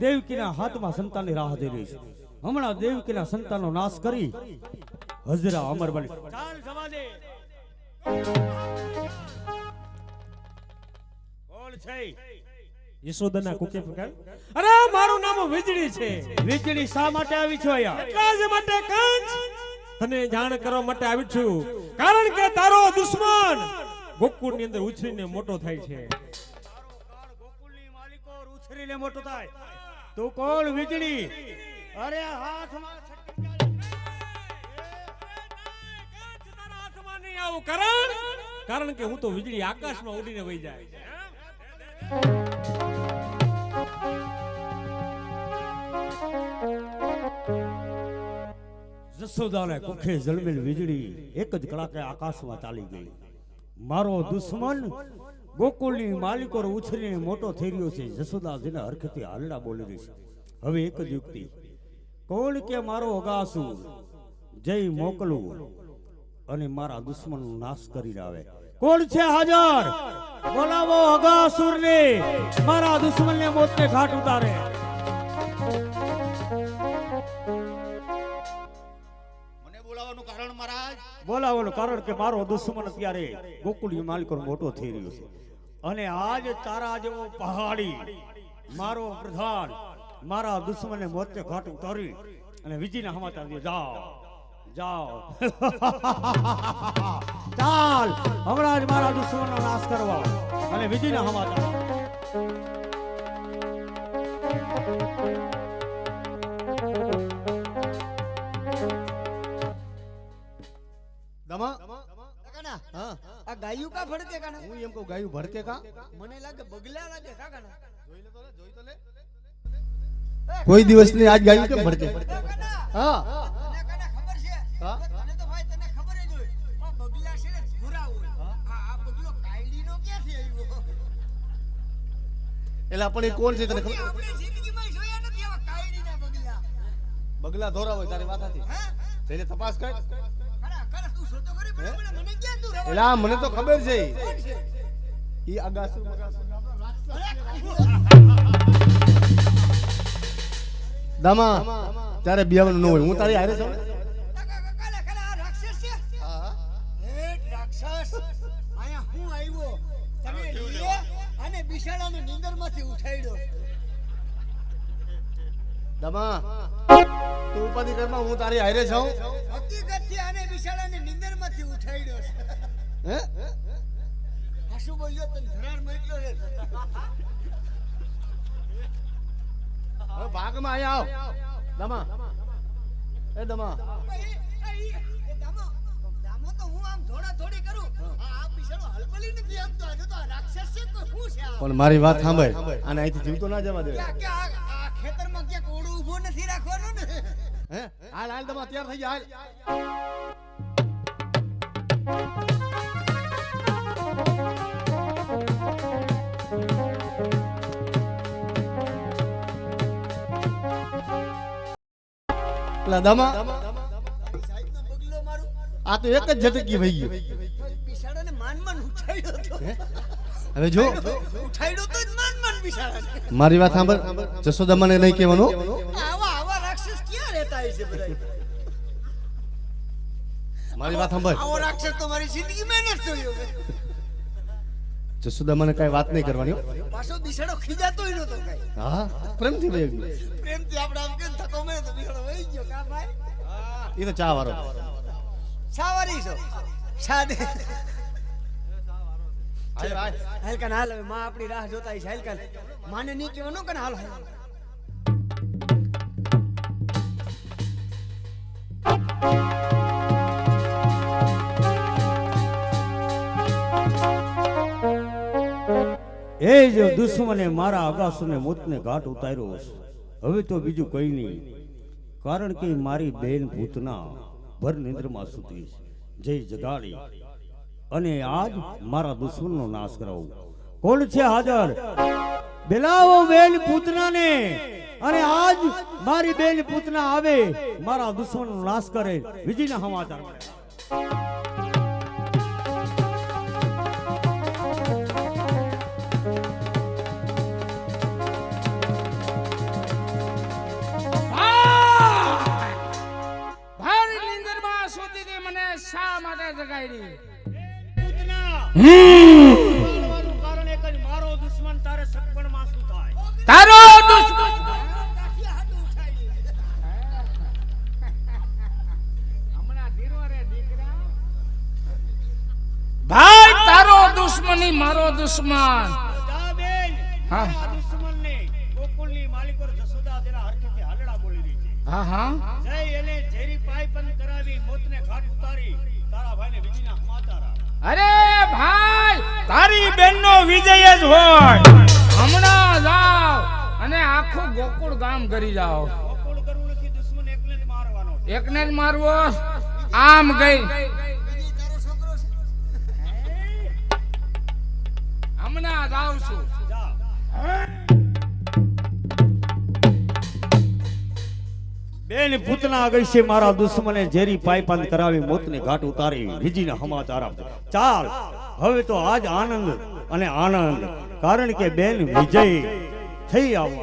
દેવકીના હાથમાં સંતાનની રાહ જોઈ રહી છે. હમણાં દેવકીના સંતાનનો નાશ કરી હજરા અમર બની. ચાલ જવા દે. કોણ છે? યશોદાના કુકે પ્રકાર. અરે મારું નામ વીજળી છે. વીજળી શા માટે આવી છો અહીંયા? એટલા જ માટે કંચ તને જાણ કરવા માટે આવી છું. કારણ કે તારો દુશ્મન ગોકુળની અંદર ઉછરીને મોટો થાય છે. ગોકુળની માલિકો ઉછરીને મોટો થાય. તું કોણ વીજળી? અરે હાથમાં આવું કારણ કે હું તો વીજળી આકાશમાં ઉડીને વહી જાય. જસોદાને કુખે જળમેલ વીજળી એક જ કડાકે આકાશમાં ચાલી ગઈ. મારો દુશ્મન ગોકુળની માલિકો ઉછરીને મોટો થઈ રહ્યો છે. જસોદાજીના હરખથી હાલડા બોલી રહી છે. હવે એક જ યુક્તિ, કોણ કે મારો અગાસુર જય મોકલું અને મારા દુશ્મનનો નાશ કરીને આવે. કોણ છે હાજર? બોલાવો અગાસુરને, મારા દુશ્મનને મોતને ઘાટ ઉતારે. બોલાવવાનું કારણ કે મારો દુશ્મન અત્યારે ગોકુળની માલિકો મોટો થઈ રહ્યો છે અને આજ તારા જેવો પહાડી મારો પ્રધાન મારા દુશ્મનને મોતે ઘાટ ઉતારી અને વિજયના સમાચાર દે. જાઓ જાઓ ચાલ હમણાં જ મારા દુશ્મનનો નાશ કરવા અને વિજયના સમાચાર. આ ગાયું કા ભડકે કાના? હું એમ કહું ગાયું ભડકે કા? મને લાગે બગલા લાગે કા કાના? જોઈ તો લે. કોઈ દિવસ ની આજ ગાયું કેમ ભડકે? હા તને કાના ખબર છે? હા તને તો ભાઈ તને ખબર જ હોય. પણ બગલા છે ને ભૂરા હોય. આ બગલો કાયડીનો ક્યાંથી આવ્યો? એલા પણ એ કોણ છે તને ખબર? આપણે જિંદગીમાં જોયા નથી આવા કાયડીના બગલા. બગલા ધોરા હોય તારી વાત હતી. જઈને તપાસ કર. તું શોધો કરી મને ક્યાં તું રવા? એલા મને તો ખબર છે ઈ અગાસુર દામા તારે બિયાવાનું ન હોય. હું તારી હારે છું. કાલા રાક્ષસ છે. હા હેટ રાક્ષસ આયા હું આવ્યો તમે લીએ અને બિશાળાને નીંદરમાંથી ઉઠાડ્યો. દામા તું ઉપાધિ કરમાં હું તારી હારે છું. હકીકતથી આને બિશાળાને નીંદરમાંથી ઉઠાડ્યો છે. હે હાસુ બોલ્યો તને ધરાર મોકલ્યો છે. હવે ભાગમાં આયા આવ દામા. એ દામા દામો તો હું આમ થોડા થોડી કરું. આ બિશાળો હલબલી નથી આપતો. આજે તો આ રાક્ષસ છે તો શું છે આ? પણ મારી વાત સાંભળ. આને અહીંથી જીવતો ના જવા દે. કે આ ખેતરમાં ક્યાંક ઓળું ઊભો નથી રાખવાનો ને. હે હાલ હાલ દામા તૈયાર થઈ જા હાલ. દામા સાહેબનો બગલો મારું આ તો એક જ ઝટકી વહી ગયો. બિશાળાને માન ઉઠાડ્યો તો. હવે જો ઉઠાડ્યો તો જ માન બિશાળાને. મારી વાત સાંભળ. જશોદામાને નહીં કહેવાનું. આવા રાક્ષસ ક્યાં રહેતા હોય છે બધા? મારી વાત સાંભળ. આવો રાક્ષસ તો મારી જિંદગીમાં ન જોયો. જશોદામાને કઈ વાત નહીં કરવાની. પાછો બિસાડો ખીજાતોય નતો કઈ. હા પ્રેમથી વહી ગયો. પ્રેમથી આપણે આમ કેમ થકો મેં તો બિસાડો વહી ગયો કા ભાઈ? એ તો ચા વાળો. સાવારી છો સાદે. હાલ હાલ. હાલ કાન હાલ. હવે માં આપણી રાહ જોતા છે. હાલ કાન માને નહીં કહેવાનું કે હાલ હાલ. એ જો દુશ્મને મારા અગાસુને મોતને ઘાટ ઉતાર્યો છે. હવે તો બીજું કઈ નહીં, કારણ કે મારી બેન પૂતના ભર નિંદ્રમાં સૂતી છે. જય જગાડી અને આજ મારા દુશ્મનનો નાશ કરાવું. કોણ છે હાજર? બેલાવો બેન પૂતનાને અને આજ મારી બેન પૂતના આવે મારા દુશ્મનનો નાશ કરે. વિજયના સમાચાર મળે. શા માટે જગાડી? પૂતના મારવાનું કારણ એક જ, મારો દુશ્મન તારે સગપણમાં શું થાય? તારો દુશ્મન હમણાં ધીરો રે દીકરા. ભાઈ તારો દુશ્મની મારો દુશ્મન. જા બેન, હા. આ દુશ્મનને ગોકુળની માલિકો જશોદા તેના હરખેથી હાલડા બોલી રહી છે. હા હા જય એને ઝેરી પાયપન કરાવી મોતને ઘાટ ઉતારી તારા ભાઈને વિજયના સમાચાર આપ. અરે ભાઈ તારી બેનનો વિજય જ હોય. હમણાં જાઓ અને આખું ગોકુળ ગામ કરી જાઓ. ગોકુળ કરવું નથી, દુશ્મન એકને જ મારવાનો. એકને જ મારવો. આમ ગઈ હમણાં જાઉં છું. જા. બેન પૂતના ગઈ છે મારા દુશ્મને ઝેરી પાયપાન કરાવી મોતને ઘાટ ઉતારી રીજીના સમાચાર આપજો. ચાલ હવે તો આજ આનંદ અને આનંદ, કારણ કે બેન વિજય થઈ આવો.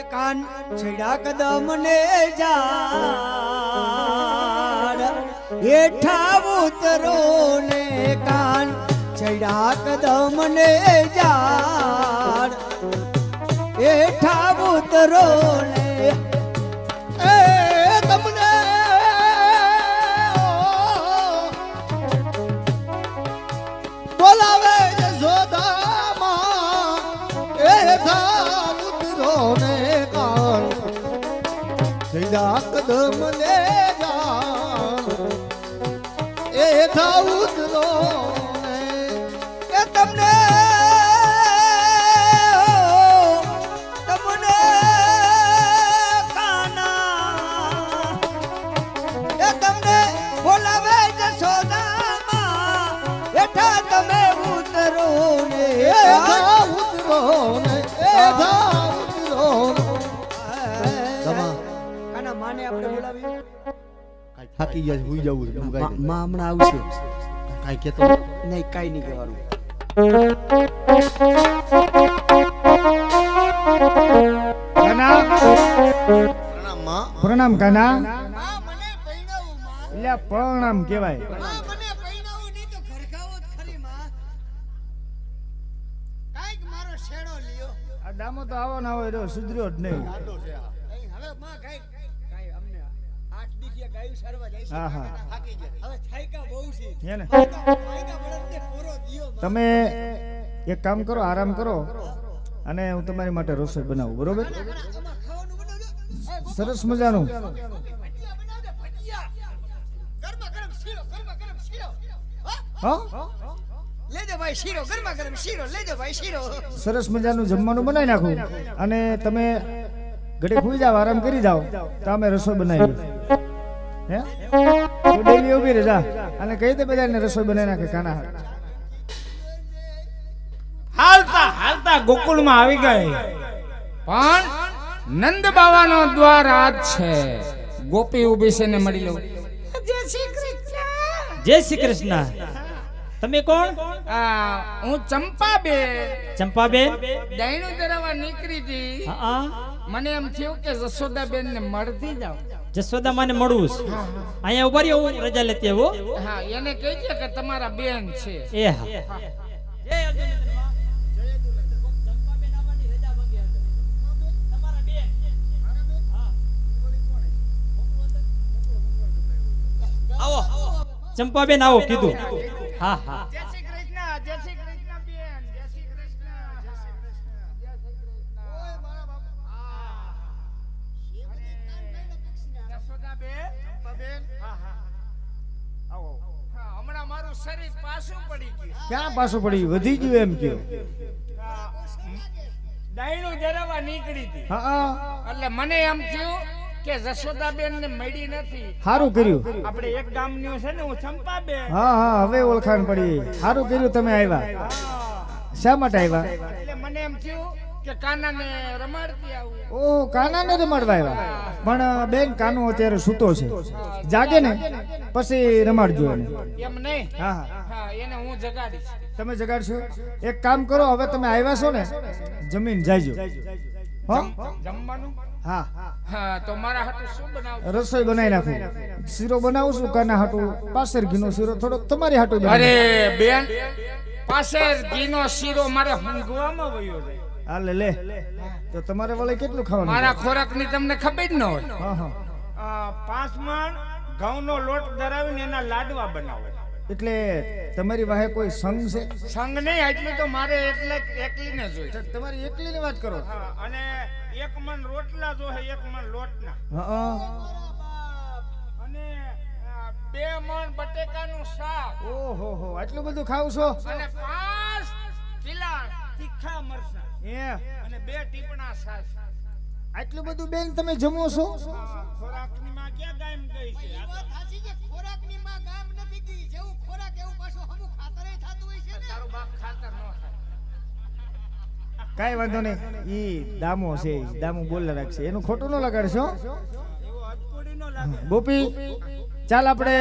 એ કાન છેડા કદમ ને ઝાડ હેઠા ઉતરો ને કાન છેડા કદમ ને ઝાડ હેઠા ઉતરો ને એ તમને બોલાવે જશોદામાં હેઠા ઉતરો ને કાન છેડા કદમ ને ઝાડ હેઠા ઉતરો ને એ તમને તમને કાના એ તમને બોલાવે જશોદામાં હેઠા તમે ઉતરો ને હેઠા ઉતરો ને હેઠા ઉતરો કાના માને આપણે બોલાવી કાંઈ થાકી ગયા છે, હુઈ જવું છે, બીજું કાંઈ નહીં. માં હમણાં આવશે. કાંઈ કહેતો નહીં, કાંઈ નહીં કહેવાનું. પ્રણામ માં. પ્રણામ કાના. માં મને પૈણાવું માં. એટલે પ્રણામ કહેવાય. માં મને પૈણાવું નહીં તો ઘરખાવો જ ખરી માં. કાંઈક મારો શેડો લ્યો. આ ડામો તો આવો ના હોય રહ્યો, સુધર્યો જ નહીં. અહીં હવે માં કાંઈ અમને 8 દીકરીએ ગાયું સારવા જાય છે. હા, હા. થાકી ગયા. હવે છાયકા બહુ છે. હે ને? છાયકા બળદને પૂરો દિયો માં. તમે એક કામ કરો, આરામ કરો અને હું તમારી માટે રસોઈ બનાવું, બરોબર? આમાં ખાવાનું બનાવજો. સરસ મજાનું. ભજીયા બનાવજો, ભજીયા. ગરમા ગરમ શીરો, ગરમા ગરમ શીરો. હા? હા, લેજો ભાઈ શીરો, ગરમા ગરમ શીરો લેજો ભાઈ શીરો. સરસ મજાનું જમવાનું બનાવી નાખું અને તમે ઘડી ખુઈ જાવ, આરામ કરી જાઓ તો અમે રસોઈ બનાવી. હે તું ડેલી ઉભી રહે જા અને કહી દે બધાને રસોઈ બનાવી નાખે કાના. હાલતા હાલતા ગોકુળમાં આવી ગઈ. પણ નંદ બાવાનો દ્વાર આજ છે. ગોપી ઊભી છે ને મળી લઉં. જય શ્રી કૃષ્ણ. જય શ્રી કૃષ્ણ. તમે કોણ? હું ચંપાબેન ચંપાબેન? દહીણું ધરાવવા નીકળી હતી. હા, મને એમ થયું કે જશોદાબેન ને મળતી જાવ. જશોદા માને મળવું છે. અહીંયા ઉભા રહ્યો, હું રજા લેતી આવો. હા એને કહેજે કે તમારા બેન છે. એ હા. ચંપાબેન આવો કીધું. હા હા. જય શ્રી કૃષ્ણ. જય શ્રી કૃષ્ણ બેન. જય શ્રી કૃષ્ણ. જય શ્રી કૃષ્ણ. જય શ્રી કૃષ્ણ. ઓય મારા બાપા. જશોદાબેન, ચંપાબેન. હા હા. આવો. હા હમણાં મારું શરીર પાછું પડી ગયું. ક્યાં પાછું પડી વધી ગયું એમ કયો? દાયણું જરાવા નીકળી હતી. હા, એટલે મને એમ થયું કે જશોદાબેન ને મળી નથી. સારું કર્યું. આપણે એક ગામનું છે ને, હું ચંપાબેન. હા હા, હવે ઓળખાણ પડી. સારું કર્યું તમે આવ્યા. શા માટે આવ્યા? એટલે મને એમ થયું કે કાનાને રમાડતી આવું. ઓ કાનાને રમાડવા આવ્યા. પણ બેન કાનો અત્યારે સૂતો છે, જાગે ને પછી રમાડજો એને. એમ નહીં. હા હા, હા એને હું જગાડીશ. તમે જગાડશો. એક કામ કરો, હવે તમે આવ્યા છો ને, જમીન જાયજો. હો જમવાનું હા હા તો મારા હાટુ શું બનાવ રસોઈ બનાવી નાખું શીરો બનાવું છું કાના હાટુ પાસર ઘીનો શીરો થોડોક તમારી હાટુ અરે બેન પાસેર ઘીનો શીરો મારે હંગવામાં વયો જાય હાલે લે તો તમારે વળે કેટલું ખાવાનું મારા ખોરાકની તમને ખબર ન હોય હા હા 5 મણ ઘઉંનો લોટ દરાવીને એના લાડવા બનાવે એટલે તમારી વાહે કોઈ સંઘ છે સંગ નહીં એટલું તો મારે એકલીને જોઈએ તમારી એકલીની વાત કરો હા, અને 1 મણ રોટલા જોહે 1 મણ લોટના હા અને 2 મણ બટેકાનું શાક ઓહો હો આટલું બધું ખાવ છો અને 5 કિલા તીખા મરચાં અને 2 ટીપણા છાશ આટલું બધું બેન તમે જમો છો ખોરાકની માં ક્યાં ગાયમ ગઈ છે એ વાત સાચી છે, ખોરાકની માં ગામ નથી ગઈ. જેવું ખોરાક એવું પાછું હમું ખાતરે થતું હોય છે ને. તારું બાપ ખાતર ન ખાય કાઈ વાંધો નહીં ઈ દામો છે દામો બોલે રાખશે એનું ખોટું ન લગાડશો એવો અધકુડી નો લાગે ગોપી ચાલ આપણે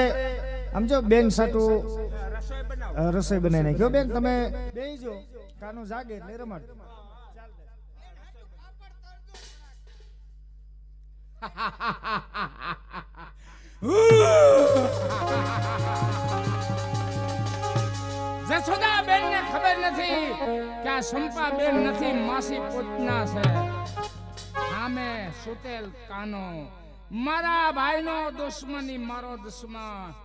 આમ જો બેન સાટું રસોઈ બનાવ રસોઈ બનાવી નાખ્યો બેન તમે બેહીજો કાનો જાગે એટલે રમાડ જસોદા બેન ને ખબર નથી કે આ સંપા બેન નથી માસી પોતના છે આમે સુતેલ કાનો મારા ભાઈનો દુશ્મની મારો દુશ્મન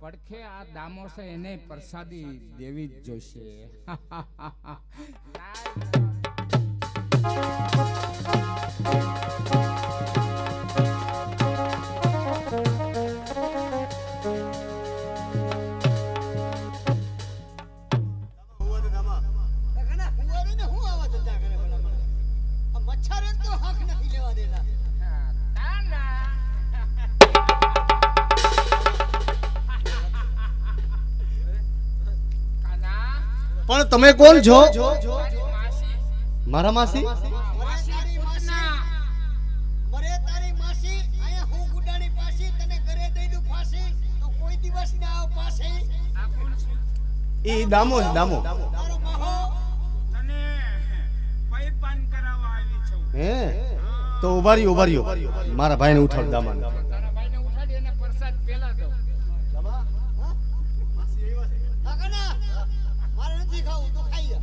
પડખે આ દામો છે એને પ્રસાદી દેવી જ જોશે કાના કુંવારીને હું આવા ધંધા કરે ભલા મને? આ મચ્છરે તો હક નથી લેવા દેતા. પણ તમે કોણ છો મારા માસી મરે તારી માસી આયા હું ગુડાની પાસી તને ઘરે દઈ દઉં ફાંસી તો કોઈ દિવસ ના આવ પાસે. એ દામો છે દામો તારો માહો તને પૈપાન કરાવવા આવી છું હે તો ઉભા રહ્યો મારા ભાઈને ઉઠાડ દામાને તારા ભાઈને ઉઠાડી અને પ્રસાદ પેલા દો હા કાના મારે નથી ખાવું તો ખાઈ લે.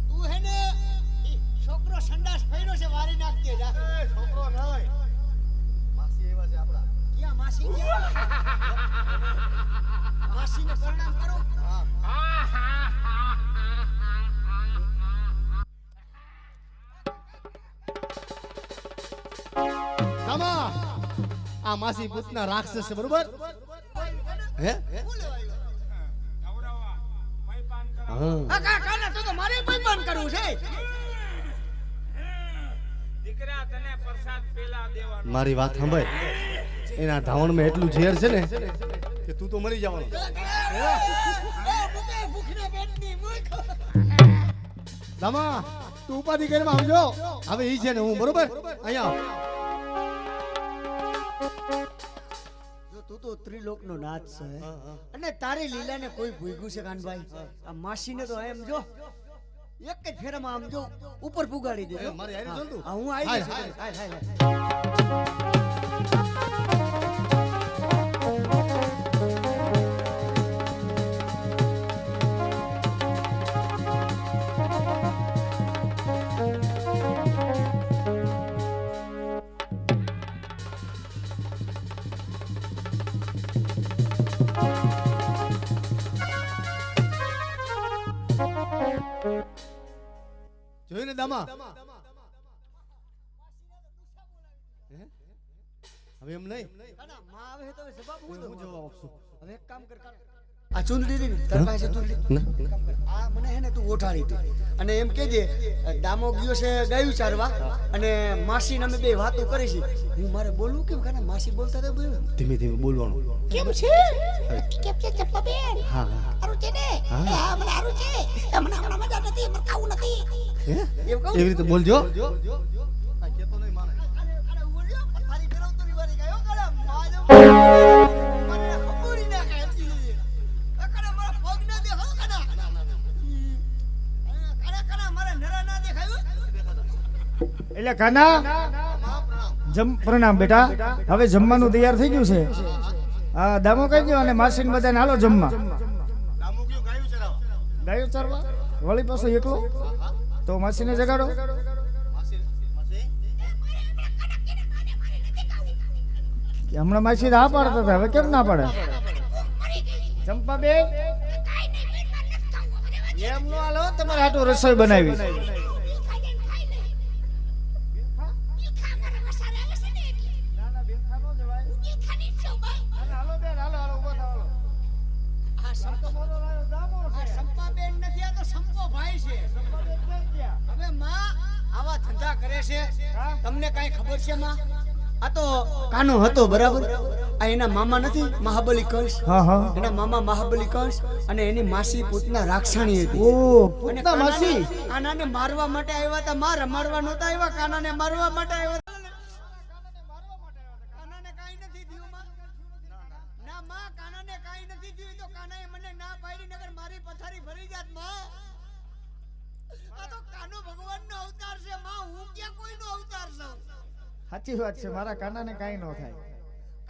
તું હે ને ઈ છોકરો સંડાસ ફેર્યો છે વારી નાખજે જા. છોકરો નહીં માસી એવા છે આપડા ક્યાં માસી ગયા? માસીને પ્રણામ કરો. દામા આ માસી પૂતના રાક્ષસ છે બરોબર હે હું લેવા આવ્યો? ગૌરવા પૈપાન કરાવવા હા હા કાના તો મારે પૈપાન કરવું છે. દીકરા તને પ્રસાદ પેલા દેવાનો મારી વાત સાંભળ એના ધાવણમાં એટલું ઝેર છે ને કે તું તો મરી જવાનો ભૂખના પેટની મૂર્ખ. દામા તું ઉપાધિ કરીને આવજો હવે ઈ છે ને હું બરોબર અહીંયા જો તું તો ત્રિલોકનો નાથ છે અને તારી લીલાને કોઈ ભૂગ્યું છે કાનભાઈ? આ માસીને તો એમ જો એક જ ફેરામાં આમ જો ઉપર પુગાડી દે. મારી હારે ચાલ તું. હા, હું આવી છું. હાય, હાય, હાય. જોયું ને દામા હે? હવે એમ નહીં કાના, માં આવે છે તો હવે જવાબ હું હું દઉં? જવાબ આપશું હવે એક કામ કર કાના. આ ચૂંદડી દીધી ને, તારી પાસે ચૂંદડી? આ મને હે ને તું ઓઠાડી દે અને એમ કહેજે દામો ગયો છે ગાયું ચારવા અને માસી ને અમે બે વાતો કરી છે. હું મારે બોલવું કેમ કાના? માસી બોલતા તો બોલ. ધીમે ધીમે બોલવાનું કેમ છે કેમ છે ચંપાબેન હા હા આરું છે ને હા. એ હા મને આરું છે એ મને હમણાં મજા નથી મને ખાવું નથી હે એમ કહું? એવી રીતે બોલજો કાના ઉભો રહ્યો, પથારી ફેરવતો ની વારી ગયો કાના. માજો મને હપોડી નાખે એમ કીધું. કાના મારા પગ ના દે હો કાના. કાના મારા નરા એટલે કાના પ્રણામ બેટા. હવે જમવાનું તૈયાર થઈ ગયું છે. હા દામો કહી ગયો અને માસીને બધાને હાલો જમવા. ગાયું ચરવા વળી પાછો એકલો તો માસીને જગાડો. હમણાં માસી હા પાડતા હતા, હવે કેમ ના પાડે? ચંપા બે એમ નો હાલો, તમારે આટલું રસોઈ બનાવી. તમને કઈ ખબર છે માં? આ તો કાનો હતો બરાબર. આ એના મામા નથી મહાબલી કંસ? હા હા. એના મામા મહાબલી કંસ અને એની માસી પૂતના રાક્ષાણી હતી. ઓ અને પૂતના માસી કાનાને મારવા માટે આવ્યા હતા. માં રમાડવા નહોતા આવ્યા, કાનાને મારવા માટે આવ્યા. કાનાને કાઈ નથી થયું માં. ના માં, કાનાને કાઈ નથી થયું. તો કાનાએ મને ના પાડી, નગર મારી પથારી ભરી જાત માં. આ તો કાનો ભગવાનનો અવતાર છે માં, હું ક્યાં કોઈનો અવતાર છું? સાચી વાત છે, મારા કાનાને કાઈ ન થાય.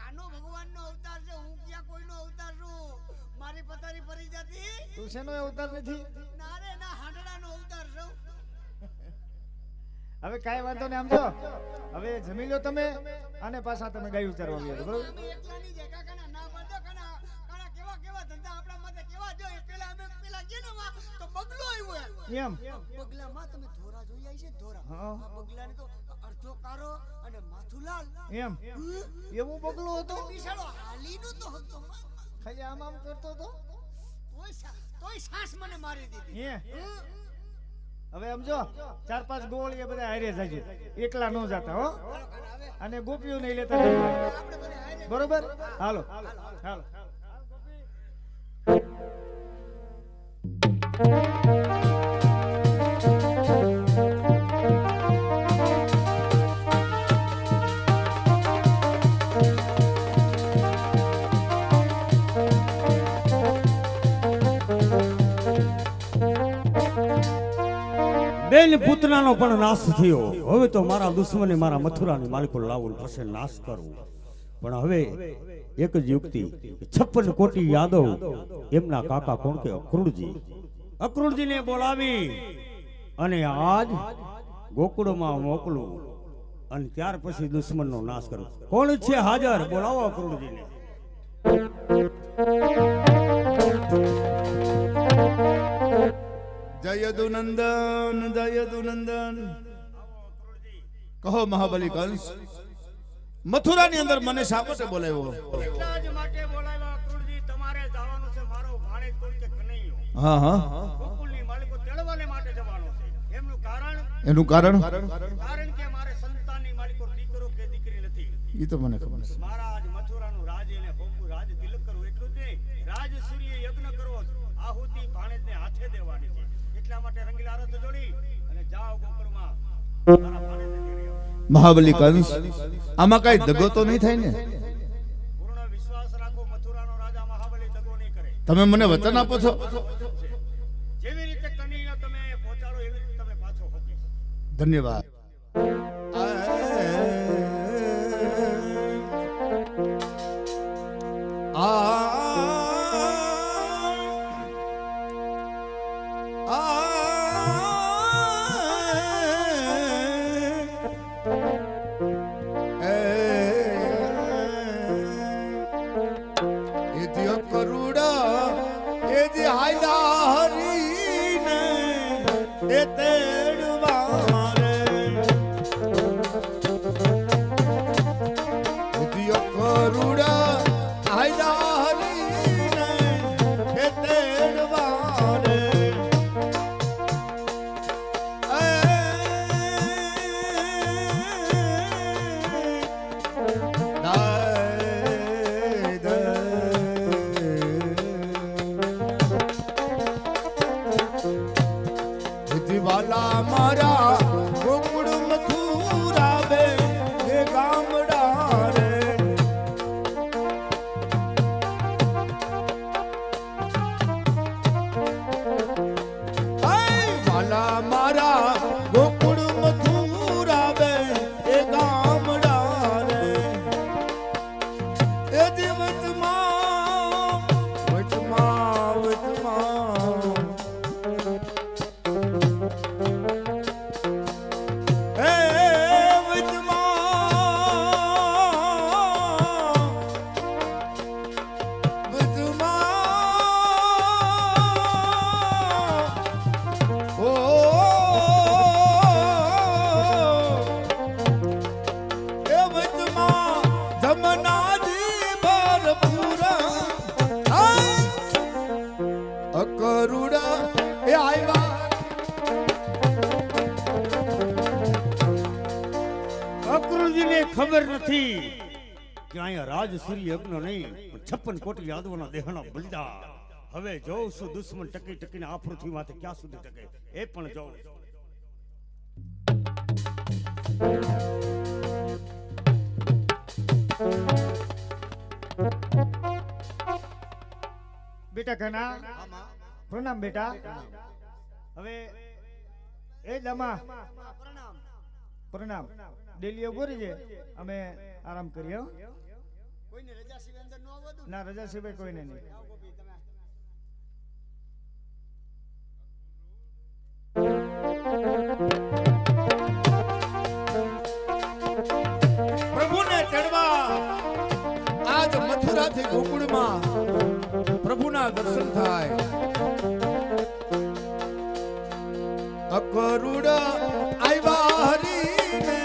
કાનો ભગવાનનો અવતાર છે, હું ક્યાં કોઈનો અવતાર છું? મારી પથારી ભરી જાતી. તું શેનો અવતાર નથી? ના રે ના, હાંડડાનો અવતાર છું. હવે કાઈ વાંધો નહીં. આમ જો હવે જમી લો તમે અને પાછા તમે ગાયું ચારવા ગયા બરોબર. અમે એકલાની જગ્યા કાના ના બાંધો. કાના કાના કેવા કેવા ધંધા આપણા માથે કેવા જો. પેલા અમે પેલા ગયા માં તો બગલો આવ્યો એમ બગલામાં તમે ધોરા જોઈ આવી છે? ધોરા. હા. આ બગલાને તો અડધો કારો અને માથું લાલ. એમ એવું બગલો હતો? બિસાડો હાલીનો તો હતો માં. ખાલી આમ આમ કરતો હતો. તોય સાસ મને મારી દીધી. હે હવે આમ જો 4-5 ગોળ એ બધા હારે જાય, એકલા નો જાતા હો. અને ગોપીઓ નહીં લેતા બરોબર. હાલો હાલો. બેન પૂતનાનો પણ નાશ થયો. હવે તો મારા દુશ્મને મારા મથુરાની માલિકો લાવું પછી નાશ કરવું. પણ હવે એક જ યુક્તિ, 56 કોટી યાદવ એમના કાકા કોણ કે અક્રૂરજીને બોલાવી અને આજ ગોકુળમાં મોકલું અને ત્યાર પછી દુશ્મનનો નાશ કરું. કોણ છે હાજર? બોલાવો અક્રૂરજીને. જય યદુનંદન, જય યદુનંદન. કહો મહાબલી કંસ, મથુરાની અંદર મને શા માટે બોલાવ્યો? એટલા જ માટે બોલાવ્યા અક્રૂરજી. તમારે જવાનું છે મારો ભાણેજ કોણ કે કનૈયો. હા હા. ગોકુળની માલિકો તેડવાને માટે જવાનું છે. એમનું કારણ કારણ કે મારે સંતાનની માલિકો દીકરો કે દીકરી નથી. એ તો મને ખબર છે. મારા આજ મથુરાનું રાજ એને હોકું રાજ તિલક કરવું એટલું જ નહીં, રાજ સૂર્ય યજ્ઞ કરવો, આહુતિ ભાણેજને હાથે દેવાની છે. એટલા માટે રંગીલા રથ જોડી અને જાઓ ગોકુળમાં મારા ભાણેજને તેડી આવો. મહાબલી કંસ, આમાં કઈ દગો તો નહીં થાય ને? પૂર્ણ વિશ્વાસ રાખો, મથુરાનો રાજા મહાબલી દગો નહીં કરે. તમે મને વચન આપો છો? જેવી રીતે કનૈયા તમે પહોંચાડો એવી રીતે તમે પાછો હોકીશ. ધન્યવાદ. તેડવા રે કોઈને ખબર નથી કે અહીંયા રાજ સૂર્ય યજ્ઞ નહીં પણ 56 કોટી યાદવોના દેહના બલિદાન. હવે જોઉં છું દુશ્મન ટકી ટકીને આ પૃથ્વીમાંથી ક્યાં સુધી ટકે એ પણ જોઉં છું. બેટા ઘના પ્રણામ બેટા. હવે એ દમા પ્રણામ. પ્રણામ. ડેલીઓ બોરી છે, અમે આરામ કરીએ હો. કોઈને રજા સિવાય અંદર ન આવવા દઉં ને? ના, રજા સિવાય કોઈને નહીં. આવો ગોપી, તમે પ્રભુને તેડવા આજ મથુરાથી ગોકુળમાં પ્રભુના દર્શન થાય. અકરુડ આવ્યા હરીને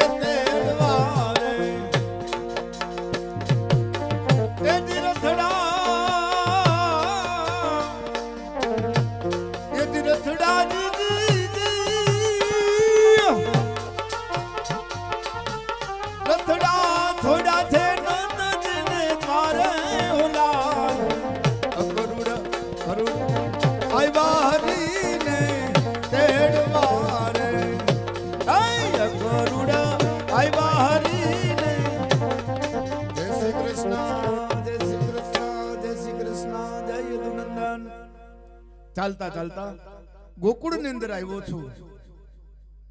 એ તેડવા રે એ તીરથડા રથડા થોડા છે નંદને દ્વારે ઓલા અકરુડ આવ્યા હરીને તેડવા રે અકરુડ આવ્યા હરીને. જય શ્રી કૃષ્ણ, જય શ્રી કૃષ્ણ, જય શ્રી કૃષ્ણ, જય યદુનંદન. ચાલતા ચાલતા ગોકુળ ની અંદર આવ્યો છું.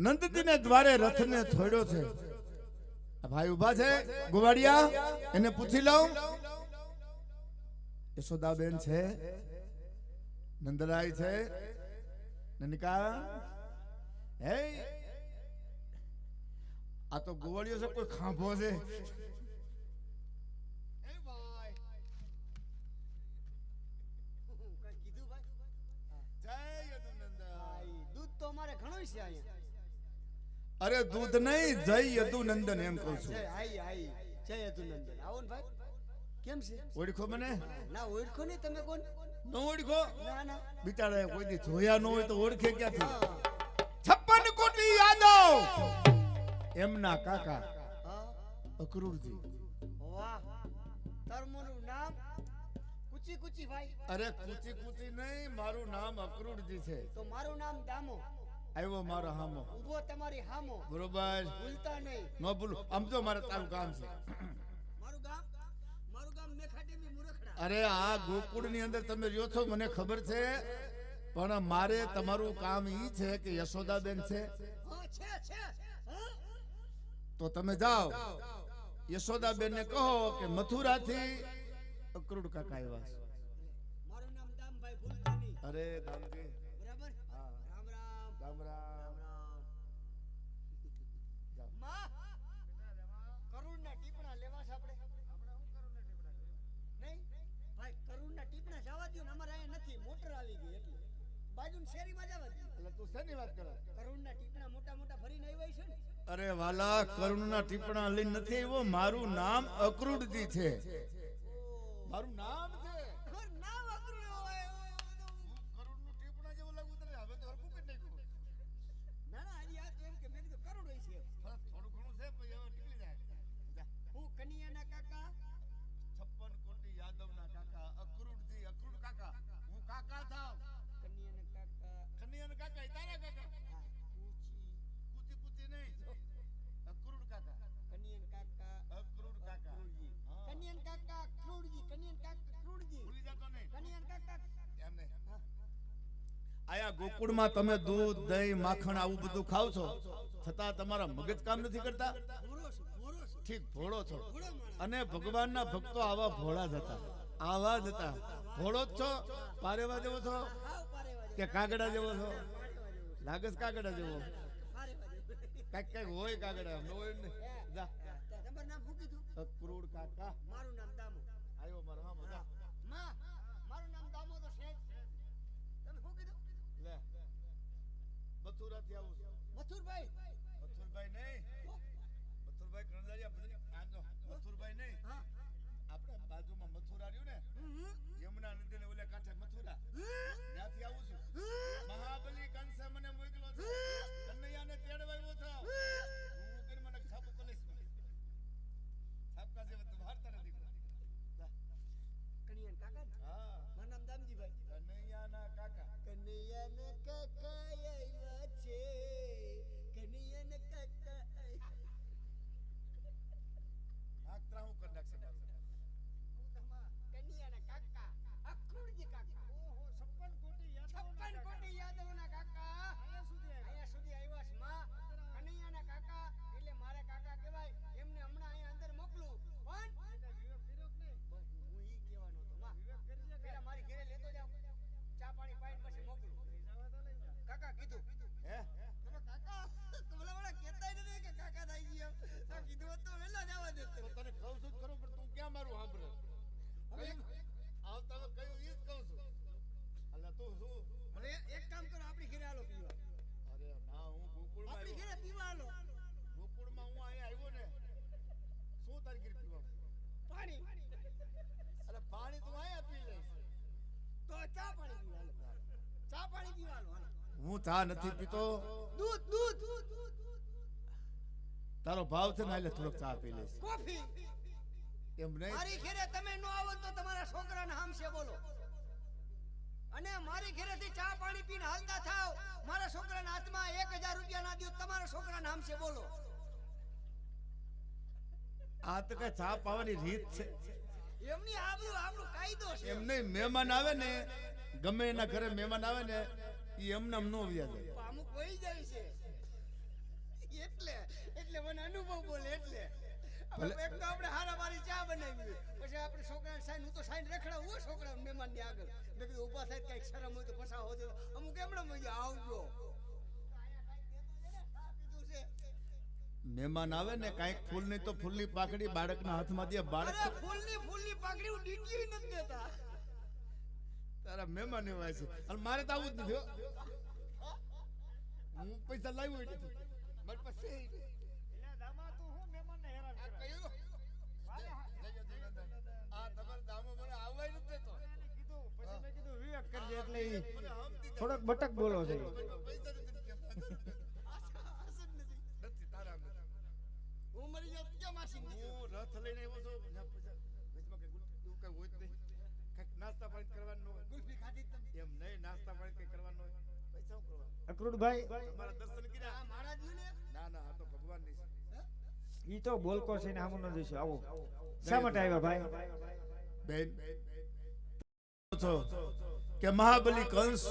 નંદજીને દ્વારે રથને થોડ્યો છે. ભાઈ ઉભા છે ગોવાડિયા, એને પૂછી લઉં. યશોદાબેન છે, નંદરાય છે, નનિકા હે આ તો ગોવાડિયો છે, કોઈ ખાંભો છે? દૂધ તો અમારે ઘણું છે અહીંયા. અરે દૂધ નહીં, જય યદુનંદન એમ કહું છું. જય યદુનંદન. આવો ને ભાઈ. કેમ છે? ઓળખો મને? ના ઓળખો નહીં. તમે કોણ? ન ઓળખો? ના ના. બિચારા કોઈ દી જોયા ન હોય તો ઓળખે ક્યાંથી? 56 કોટી યાદવ એમના કાકા હા. અક્રૂરજી. વાહ. તરમોનું નામ કુચી કુચી ભાઈ. અરે કુચી કુચી નહીં, મારું નામ અક્રૂરજી છે. તો મારું નામ દામો. આવ્યો મારો હામો. ઉભો તમારી હામો. બરોબર, ભૂલતા નહીં. ન ભૂલું. આમ તો મારે તારું કામ છે. મારું ગામ મેખાટીની મુરખડા. અરે આ ગોકુળ ની અંદર તમે રહ્યો છો મને ખબર છે, પણ મારે તમારું કામ ઈ છે કે યશોદાબેન છે હા છે. હા. તો તમે જાઓ યશોદાબેન ને કહો કે મથુરાથી અક્રૂર કાકા આવ્યા છે. મારું નામ દામભાઈ. ભૂલતા નહીં. અરે દામજી, બરાબર. હા. રામ રામ. રામ રામ. માં કરુણના ટીપણા લેવા છે આપણે. નહીં ભાઈ, કરુણના ટીપણા જવા દો ને. અમારે અહીંયા નથી, મોટર આવી ગઈ એટલે બાજુની શેરીમાં જવા દો. એટલે તું શેની વાત કરે? કરુણના ટીપણા મોટા મોટા ભરીને આવ્યા છે ને. અરે વાલા, કરુણના ટીપણા લઈને નથી આવ્યો. મારું નામ અક્રૂરજી છે. મારું નામ છે. ના વાપરું હોય. કરુણનું ટીપણા જેવું લાગુ તને? હવે તો હરખું કરી નાખ્યું. ના ના, હજી આ તો એમ કે મેં કીધું કરુણ હોય છે. થોડું ઘણું છે પણ હવે નીકળી જાય. જા. હું કનિયાના કાકા. 56 કોટી યાદવના કાકા અક્રૂરજી. અક્રૂર કાકા, હું કાકા થાવ. કનિયાના કાકા. કન્યાના કાકા એ તારા કાકા. હા, કૂચી કૂચી નહીં, અક્રૂર કાકા. કનિયાના કાકા. અક્રૂર કાકા. ક્રૂરજી. હા. કનિયાના કાકા ક્રૂરજી. કનિયાના કાકા ક્રૂરજી. ભૂલી જતો નહીં. કનિયાના કાકા. એમને આયા ગોકુળમાં તમે દૂધ, દહીં, માખણ આવું બધું ખાવ છો, છતાં તમારા મગજ કામ નથી કરતા. ભોળો છું. ઠીક, ભોળો છો. ભોળો માણસ. અને ભગવાનના ભક્તો આવા ભોળા જ હતા. આવા જ હતા. ભોળો જ છો, પારેવા જેવો છો હાવ પારેવા જેવો. કે કાગડા જેવો છો? લાગે છે કાગડા જેવો. પારેવા જેવો. કઈક કઈક હોય કાગડા, ન હોય ને. જા. તમારું નામ શું કીધું? અક્રૂર કાકા મારું નામ દામો. આવ્યો મારો. હા, મજા. માં, મારું નામ દામો તો છે જ. તમે શું કીધું? લે, મથુરાથી આવું છું. મથુરભાઈ. મથુરભાઈ નહીં, મથુરભાઈ કણદારિયા પછી આનો મથુરભાઈ નહીં. હા. આપણે બાજુમાં મથુરા રહ્યું ને, યમુના નદીને ઓલે કાંઠે મથુરા, ત્યાંથી આવું છું. મહાબલી કંસે મને મોકલ્યો છે. કનૈયાને તેડવા આવ્યો છું. હું કરી મને છાપું પોલીસમાં. ચા નથી પીતો દૂધ દૂધ તારો ભાવ છે ને એટલે થોડોક ચા પી લઈશ કોફી એમ નહીં મારી ઘરે તમે નો આવો તો તમારા છોકરાને હામશે બોલો અને મારી ઘરેથી ચા પાણી પીને હાલતા થાવ મારા છોકરાના હાથમાં 1000 રૂપિયા ના દો તમારા છોકરાને હામશે બોલો આ તો કઈ ચા પાવાની રીત છે એમની આપણો કાયદો છે એમ નહીં મહેમાન આવે ને ગમે એના ઘરે મહેમાન આવે ને ઈ એમને નો વ્યા જાય અમુક વહી જાય છે એટલે મને અનુભવ બોલે એટલે એક તો આપણે હારામારી ચા બનાવી પછી આપણે છોકરાને સાઈન હું તો સાઈન રખડાવું છોકરા મહેમાનની આગળ મેં કીધું ઊભા થાય કઈક શરમ હોય તો પછા હોજો અમુક એમણે મજા આવજો મહેમાન આવે ને કાંઈક ફૂલ નહીં તો ફૂલની પાકડી બાળકના હાથમાં દે બાળક અરે ફૂલની પાકડી હું ડીંગી નથી દેતા તારા મહેમાન એવા છે અને મારે તો આવું જ નથી હો. હું પૈસા લાવ્યો એટલે મારી પાસે આ તમારા દામો મને આવવાય નથી દેતો વિવેક કરજે એટલે ઈ થોડોક બટક બોલો છે પૈસા નથી તારા હું મરી જાત ક્યાં માસી હું રથ લઈને આવ્યો છું વચમાં કે ગુલ્ફી કઈ હોય જ નહીં કંઈક નાસ્તા પાણી કરવાનું હોય ગુલ્ફી ખાધી તમે એમ નહીં નાસ્તા પાણી કઈ કરવાનું હોય પૈસા શું કરવાનું અક્રૂરભાઈ તમારા દર્શન કર્યા આ મારા જીવને ના ના આ તો ભગવાનની છે ઈ તો બોલકો છે ને આમ ન દેશો આવો શા માટે આવ્યા ભાઈ બેન છો કે મહાબલી કંસ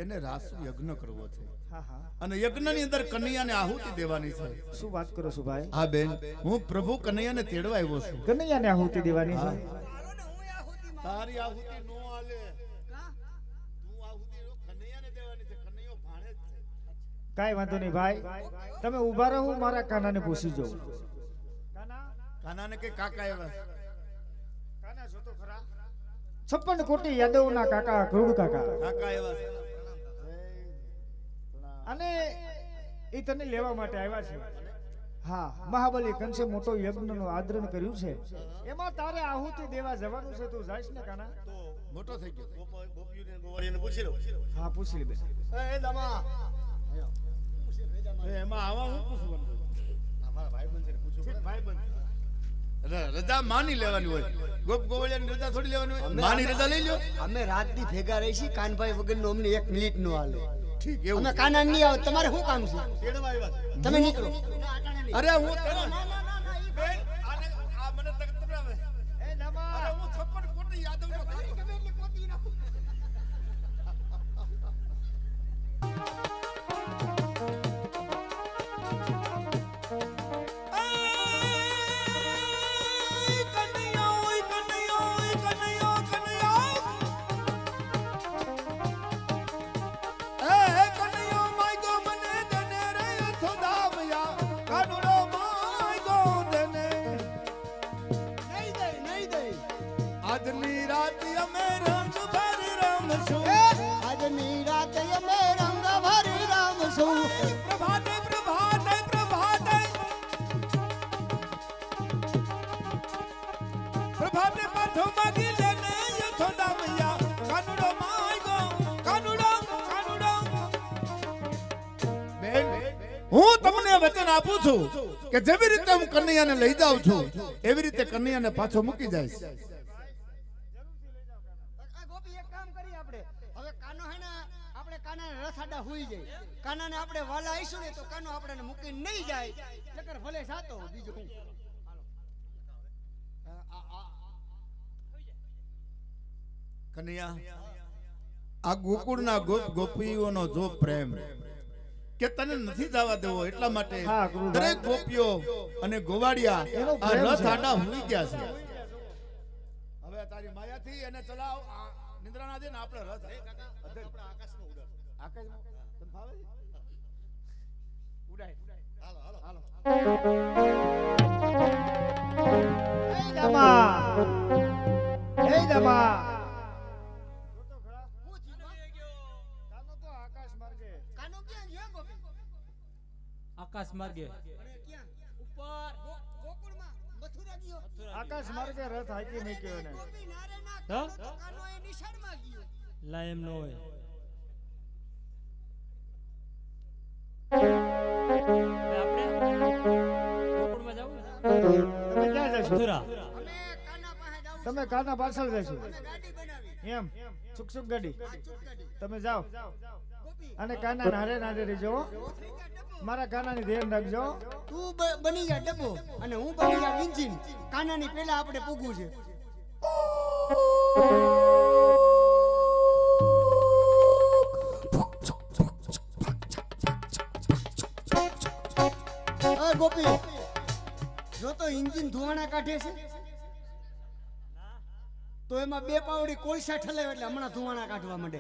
એને રાસુ યજ્ઞ કરવો છે હા હા અને યજ્ઞની અંદર કન્યાને આહુતિ દેવાની છે શું વાત કરો છો ભાઈ હા બેન હું પ્રભુ કન્યાને તેડવા આવ્યો છું કનૈયાને આહુતિ દેવાની છે હાલો ને હું આહુતિમાં તારી આહુતિ નો હાલે કા તું આહુતિ કન્યાને દેવાની છે કન્યો ભાણે જ છે કાઈ વાંધો નહીં ભાઈ તમે ઊભા રહો હું મારા કાનાને પૂછી જાઉં કાનાને કે કાકા એવા કાના જો તો ખરા 56 કોટી યાદવના કાકા ક્રૂડ કાકા કાકા એવા છે અને એ તને લેવા માટે આવ્યા છે હા મહાબલી કંસે મોટો યજ્ઞનું આદરણ કર્યું છે એમાં તારે આહુતિ દેવા જવાનું છે તું જાઈશ ને કાના મોટો થઈ ગયો હા પૂછી લે બેન એ દમા એમાં આવા હું પૂછવાનું રજા માની લેવાની હોય ગોપ ગોવળિયાની રજા થોડી લેવાની હોય માની રજા લઈ લ્યો અમે રાત દી ભેગા રહી છીએ કાનભાઈ વગરનો અમને 1 મિનિટ નો હાલે ઠીક એવું અમે કાના નહીં આવે તમારે શું કામ છે તમે નીકળો અરે હું બેન આને આ મને તક તબરાવે એ નમા અરે હું 56 કોટી યાદવનો આજની રાત અમે રંગ ભરી રમશું આજની રાતે અમે રંગ ભરી રમશું પ્રભાતે પ્રભાતે પ્રભાતે પ્રભાતે પાછો માગી લેને યશોદા મૈયા કાનુડો માયગો કાનુડો કાનુડો બેન હું તમને વચન આપું છું કે જેવી રીતે હું કન્યાને લઈ જાઉં છું એવી રીતે કન્યાને પાછો મૂકી જઈશ ગોપી એક કામ કરી આપણે હવે કાનો હે ને આપણે કાનાને રથાડા હોઈ જાય કાનાને આપણે વાલા આવીશું ને તો કાનો આપણને મૂકીને નહીં જાય નકર ભલે સાતો બીજું હું કન્યા આ ગોકુળના ગોપ ગોપીઓનો જો પ્રેમ કે તને નથી જવા દેવો એટલા માટે હા, ગુરુભાઈ. દરેક ગોપીઓ અને ગોવાડિયા એનો આ પ્રેમ રથ છે. આડા હુઈ ગયા છે હવે તારી માયાથી એને ચલાવ આ નિંદ્રાના દે ને આપણે રથ આકાશમાં ઉડાડ આકાશમાં તને ફાવે છે? ઉડાય હાલો હાલો હાલો એ દમા એ દમા કાનો તો આકાશ માર્ગે કાનો ક્યાં ગયો ગોપી આકાશ માર્ગે અને ક્યાં ઉપર ગોકુળમાં મથુરા ગયો આકાશ માર્ગે રથ હાકી મૂક્યો એને ગોપી નારે ના હા? તો કાનો એ નિશાળમાં ગયો લા એમ ન હોય આપણે ગોકુળમાં જાવું ને? તમે ક્યાં જશો મથુરા. અમે કાના પાસે જાવું તમે કાના પાછળ જશો છે. ગાડી બનાવી એમ સુખ સુખ ગાડી ગાડી તમે જાઓ ગોપી અને કાના નારે નારે રહેજો મારા કાનાની ધ્યાન રાખજો તું બની જા ડબ્બો અને હું બની જા ઇન્જિન કાનાની પહેલા આપણે પૂગવું છે ગોપી જો તો ઇન્જિન ધુવાણા કાઢે છે તો એમાં બે પાવડી કોલસા ઠલાવે એટલે હમણાં ધુવાણા કાઢવા માંડે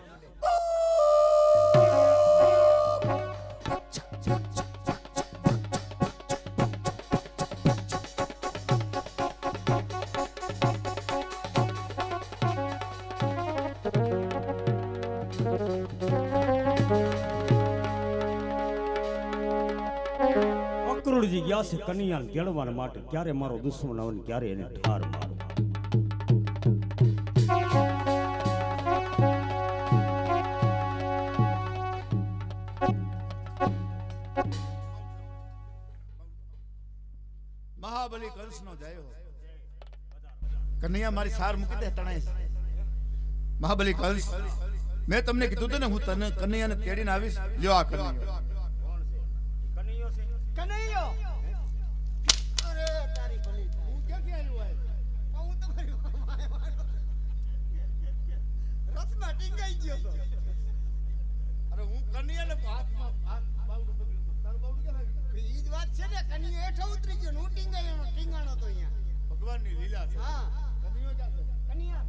અક્રૂરજી ગયા છે કનૈયાને કેળવવા માટે. ક્યારે મારો દુશ્મન આવે ને ક્યારે એને ઠાર મારો. મહાબલી કંસનો જય હો. કનૈયા મારી સાર મૂકી દે તણાય. મહાબલી કંસ, મેં તમને કીધું હતું ને હું તને કનૈયાને તેડીને આવીશ. લ્યો આ કનૈયો. કનૈયો અરે તારી ભલી હું ક્યાંથી આવ્યો હોય હું તમારી રથમાં ટીંગાઈ ગયો તો અરે હું કનૈયાને હાથમાં હાથ બાવડું પકડ્યું. તારું બાવડું ક્યાં લાગ્યું? ઈ જ વાત છે ને કનૈયો હેઠો ઉતરી ગયો ને હું ટીંગાયો ટીંગાણો તો અહીંયા ભગવાનની લીલા છે. હા કનૈયો ક્યાં છે? કનૈયા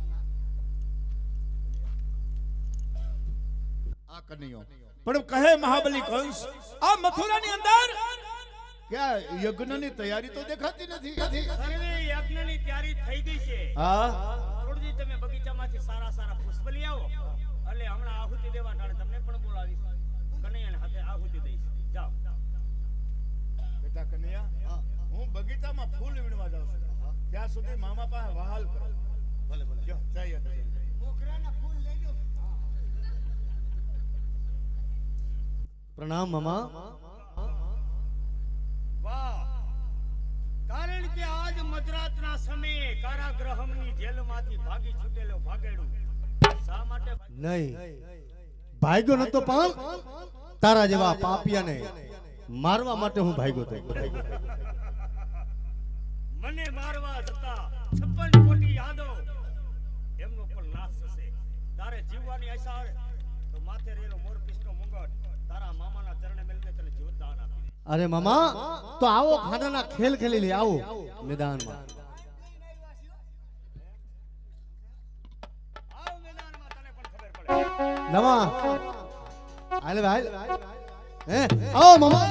આ કનૈયો પણ કહે મહાબલી કંસ, આ મથુરાની અંદર ક્યાં યજ્ઞની તૈયારી તો દેખાતી નથી. સર્વે યજ્ઞની તૈયારી થઈ ગઈ છે. હા થોડી તમે બગીચામાંથી સારા સારા પુષ્પ લઈ આવો એટલે હમણાં આહુતિ દેવા ટાણે તમને પણ બોલાવીશ. કનૈયાને હાથે આહુતિ દઈશ. જાઓ. બેટા કનૈયા, હું બગીચામાં ફૂલ વીણવા જાઉં છું. ત્યાં સુધી મામા પાસે વહાલ કરો. ભલે ભલે જો જઈએ. મોગરાના ફૂલ લઈ લો પ્રણામ મામા. વાહ! કારણ કે આજ મધરાતના સમયે કારાગૃહની જેલમાંથી ભાગી છૂટેલો ભાગેડું શા માટે નહીં ભાગ્યો નતો પણ તારા જેવા પાપિયાને મારવા માટે હું ભાગ્યો તો. મને મારવા જતા 56 કોટી યાદવ એમનો પણ નાશ થશે. તારે જીવવાની આશા આવે તો માથે રહેલો મોરપીસનો મુંગટ તારા મામાના ચરણે મેળવીને તને જીવતદાન આપી દે. અરે મામા તો આવો ખાનાના ખેલ ખેલી લે. આવો મેદાનમાં. આવ મેદાનમાં તને પણ ખબર પડે. નવા હાલ ભાઈ હે આવો મામા.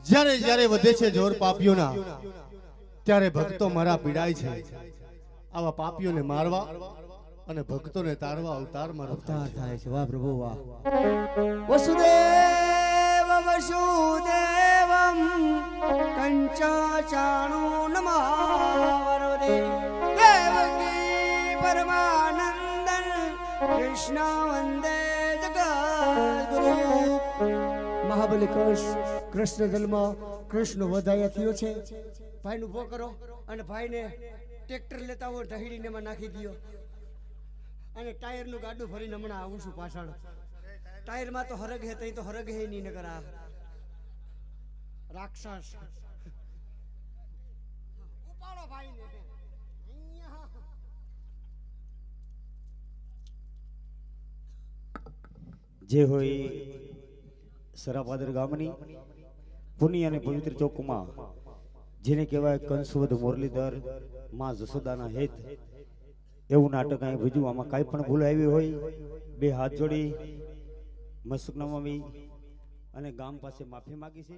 જ્યારે જ્યારે વધે છે જોર પાપીઓના ત્યારે ભક્તો મારા પીડાય છે. આવા પાપીઓને મારવા અને ભક્તોને તારવા અવતાર મારો અવતાર થાય છે. વાહ પ્રભુ વાહ. વસુદેવ વસુદેવ દેવમ કંચાચાણો નમાવરદે દેવકી પરમાનંદન કૃષ્ણ વંદે જગદગુરુ. મહાબલી કૃષ્ણ જન્મ કૃષ્ણ વધાયા થયો છે. ભાઈને ઉભો કરો અને ભાઈને ટ્રેક્ટર લેતા હોય ઢહીડીને એમાં નાખી દો અને ટાયરનું ગાડું ભરીને હમણાં આવું છું પાછળ. ટાયરમાં તો હરગ હે તઈ તો હરગ હે નહીં નકર આ રાક્ષસ. ઉપાડો ભાઈને અહીંયા. જે હોય સરાપાદર ગામની પુની અને પવિત્ર ચોકમાં જેને કહેવાય કંસવદ મુરલીધર માં જસોદાના હેત એવું નાટક અહીં ભજવું. આમાં કાંઈ પણ ભૂલ આવી હોય બે હાથ જોડી મસ્તક નમાવી અને ગામ પાસે માફી માગી છે.